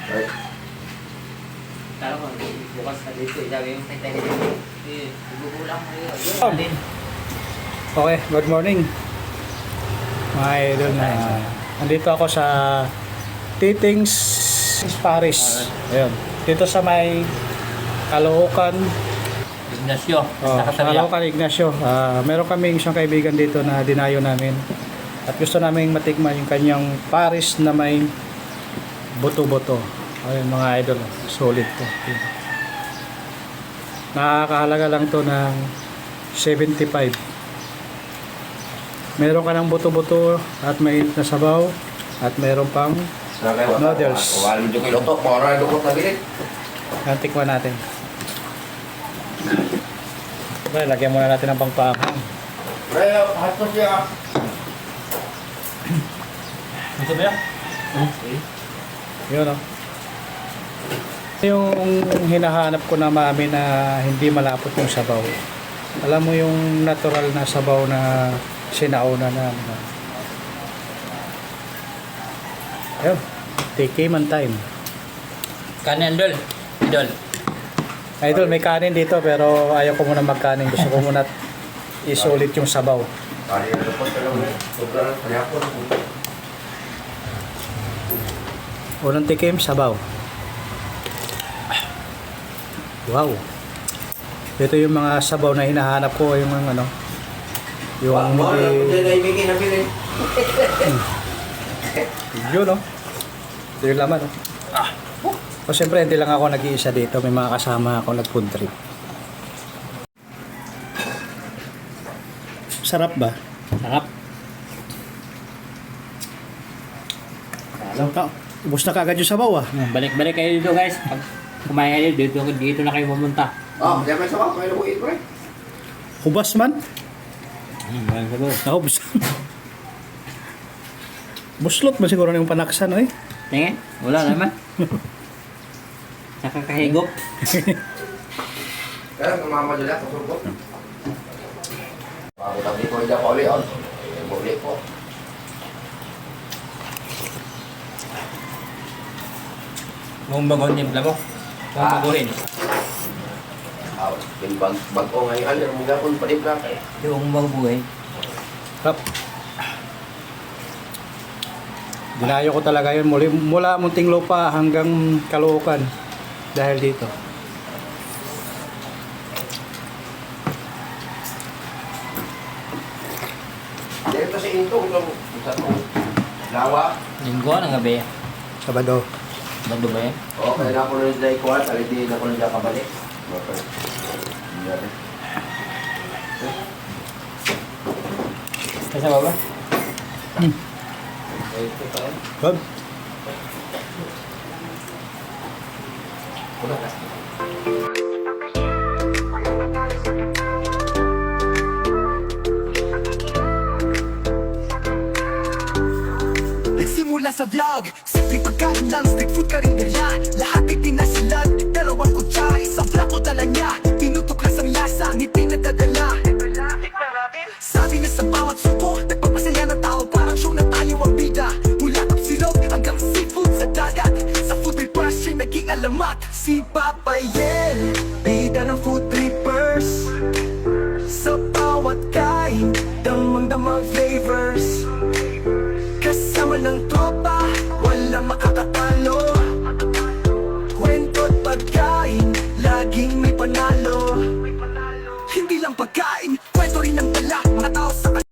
Right. Tara ko, bukas na dito. Sabi yung tayo dito. Gugulang mo yun. Okay, good morning. Mga idol na. Andito ako sa Titing's Paris. Ayun. Dito sa may Caloocan. Ignacio. Caloocan Ignacio. Meron kaming isang kaibigan dito na dinayo namin. At gusto naming matikman yung kanyang Paris na may buto-buto. Ayun mga idol. Solid to. Nakakahalaga lang to ng 75. Meron ka ng buto-buto at may na sabaw at meron pang noodles. Yan, tikman natin. Okay, lagyan muna natin ng pangpaanghang. Ito ba yan? Yun o. Yung hinahanap ko na mami na hindi malapot yung sabaw. Alam mo yung natural na sabaw na sinauna na. Ayun. Tiki man time. Kanin, Idol. Idol. Idol, may kanin dito pero ayaw ko muna magkanin. Gusto ko muna isulit yung sabaw. Unang tikim, sabaw. Wow. Ito yung mga sabaw na hinahanap ko, yung ano, yung yun o. Ito yung laman o. O siyempre hindi lang ako nag-iisa dito, may mga kasama ako nag-food trip. Sarap ba? Sarap. Alam ka, ubos na kagad yung sabaw ah. Balik-balik kayo dito guys. Pag kumain kayo dito na kayo pumunta. Diyan may sabaw. Kaya lukuin ko eh. Hubas man? Maraming sabaw. Nahubos. Buslot ba siguro na yung panaksan eh? Tingin? Wala naman. Saka kahigop. Kaya namamadala sa surgot. Pagkatabi ko hindi ako ulit on. Bumalik ko. Huwag baguhin timpla mo. Huwag baguhin. Bag-o ngayon. Alam mo gapon pa rin lang eh. Yung baguhin. Sarap. Dinayo ko talaga yun mula Muntinlupa hanggang Caloocan dahil dito. Dito sa intong itong lawa. Linggo ng gabi. Sabado. Bando ba yan? Oo, kaya na ako na nila ikuha. Aliti na ako na nila kabalik. Okay. Kasa ba ba? Good. Nagsimula sa vlog, simple pagkain lang, street food karinderya. Lahat ay pinasilan, dalawang kutsara, isang plato dala niya. Tinutuklas ang lasa, ngiti na dadala. Sabi na sa bawat suko, nagpapasaya ng tao, parang show na tayo ang bida. Mula tapsilog hanggang seafood sa dagat, sa food trippers siya naging alamat. Si Papayel, bida ng food trippers. Sa bawat kain, damang-damang flavors. Kasama ng tropa, walang makakatalo. Kwento't pagkain, laging may panalo. Hindi lang pagkain,